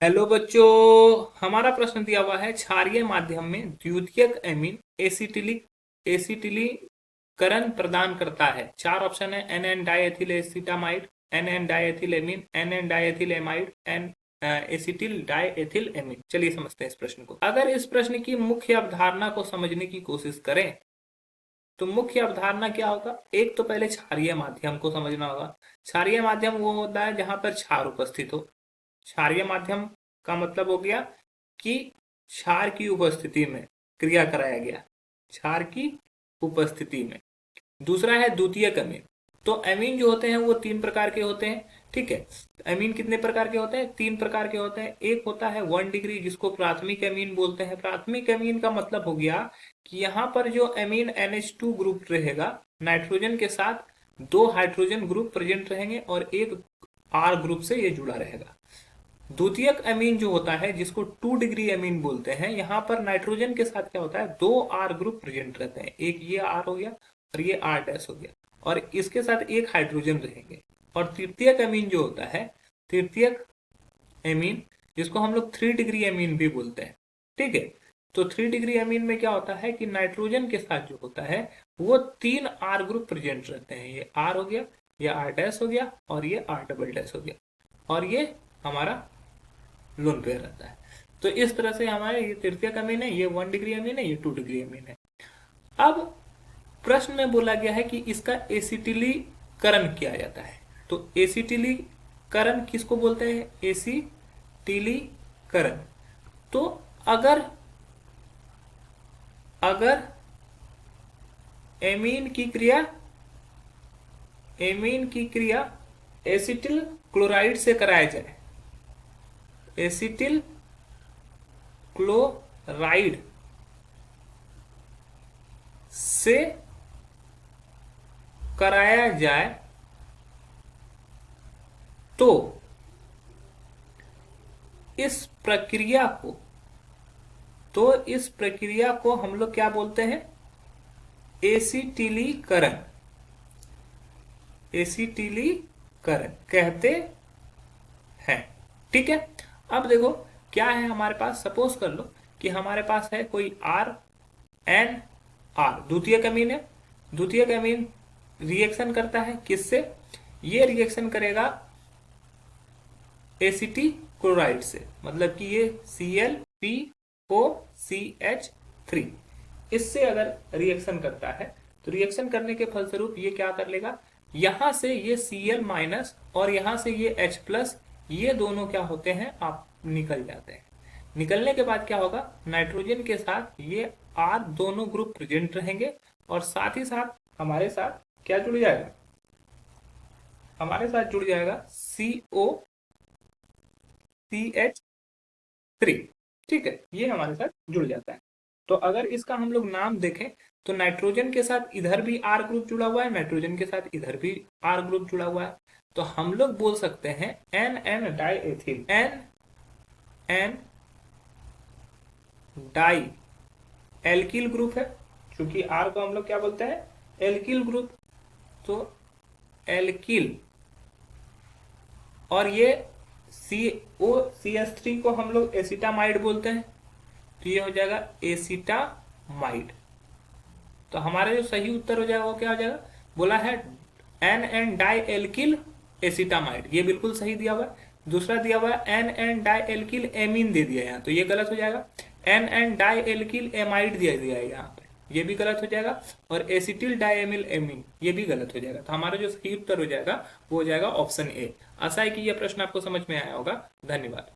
Hello बच्चों, हमारा प्रश्न दिया हुआ है क्षारीय माध्यम में द्वितीयक एमीन एसिटिलीकरण प्रदान करता है। चार ऑप्शन है: N N diethyl acetamide, N N diethyl amine, N N diethyl amide, N acetyl diethyl amine. चलिए समझते हैं इस प्रश्न को। अगर इस प्रश्न की मुख्य अवधारणा को समझने की कोशिश करें तो मुख्य अवधारणा क्या होगा। एक तो पहले क्षारीय माध्यम को समझना होगा। क्षारीय माध्यम वो होता है जहां पर क्षार उपस्थित हो। क्षारीय माध्यम का मतलब हो गया कि क्षार की उपस्थिति में क्रिया कराया गया, क्षार की उपस्थिति में। दूसरा है द्वितीयक अमीन। तो अमीन जो होते हैं वो तीन प्रकार के होते हैं। ठीक है, अमीन कितने प्रकार के होते हैं? तीन प्रकार के होते हैं। एक होता है 1 डिग्री, जिसको प्राथमिक अमीन बोलते हैं। प्राथमिक अमीन का मतलब हो गया कि यहाँ पर जो अमीन NH2 ग्रुप रहेगा, नाइट्रोजन के साथ दो हाइड्रोजन ग्रुप प्रेजेंट रहेंगे और एक R ग्रुप से ये जुड़ा रहेगा। द्वितीयक अमीन जो होता है, जिसको 2 डिग्री अमीन बोलते हैं, यहाँ पर नाइट्रोजन के साथ क्या होता है, दो R ग्रुप प्रेजेंट रहते हैं। एक ये R हो गया और ये R डैश हो गया, और इसके साथ एक हाइड्रोजन रहेंगे। और तृतीयक अमीन जो होता है, तृतीयक एमीन, जिसको हम लोग 3 डिग्री अमीन भी बोलते हैं। ठीक है, तो 3 डिग्री अमीन में क्या होता है कि नाइट्रोजन के साथ जो होता है वो तीन R ग्रुप प्रेजेंट रहते हैं। ये R हो गया, ये R डैश हो गया और ये R डबल डैश हो गया, और ये हमारा लोन पेयर रहता है। तो इस तरह से हमारे ये तृतीयक अमीन है, ये 1 डिग्री अमीन है, ये 2 डिग्री अमीन है। अब प्रश्न में बोला गया है कि इसका एसिटिलीकरण किया जाता है। तो एसिटिलीकरण किसको बोलते हैं? एसिटिलीकरण। तो अगर अगर एमीन की क्रिया एसिटिल क्लोराइड से कराया जाए, एसिटिल क्लोराइड से कराया जाए तो इस प्रक्रिया को हम लोग क्या बोलते हैं? एसिटिलीकरण कहते हैं। ठीक है, अब देखो क्या है हमारे पास। सपोज कर लो कि हमारे पास है कोई RNR, द्वितीयक अमीन है। द्वितीयक अमीन रिएक्शन करता है किससे? ये रिएक्शन करेगा एसिटी क्लोराइड से, मतलब कि ये ClPOCH3, इससे अगर रिएक्शन करता है तो रिएक्शन करने के फलस्वरूप ये क्या कर लेगा, यहां से ये Cl माइनस और यहां से ये H प्लस, ये दोनों क्या होते हैं, आप निकल जाते हैं। निकलने के बाद क्या होगा, नाइट्रोजन के साथ ये R दोनों ग्रुप प्रेजेंट रहेंगे, और साथ ही साथ हमारे साथ क्या जुड़ जाएगा, हमारे साथ जुड़ जाएगा COCH3। ठीक है, ये हमारे साथ जुड़ जाता है। तो अगर इसका हम लोग नाम देखें तो नाइट्रोजन के साथ इधर भी R ग्रुप जुड़ा हुआ है, नाइट्रोजन के साथ इधर भी R ग्रुप जुड़ा हुआ है। तो हम लोग बोल सकते हैं NN diethyl, NN dialkyl group है, क्योंकि R को हम लोग क्या बोलते हैं, एल्किल ग्रुप। तो एल्किल, और ये COCH3 को हम लोग एसिटामाइड बोलते हैं, तो ये हो जाएगा एसिटामाइड। तो हमारा जो सही उत्तर हो जाएगा वो क्या हो जाएगा, बोला है NN डाई एल्किल एसिटामाइड, ये बिल्कुल सही दिया हुआ है। दूसरा दिया हुआ है NN डाई एल्किल एमीन दे दिया यहाँ, तो ये गलत हो जाएगा। NN डाई एल्किल एमाइड दिया है यहाँ पे, ये भी गलत हो जाएगा। और एसिटिल डाइएमिल एमीन, ये भी गलत हो जाएगा। तो हमारा जो सही उत्तर हो जाएगा वो हो जाएगा ऑप्शन ए। आशा है कि यह प्रश्न आपको समझ में आया होगा। धन्यवाद।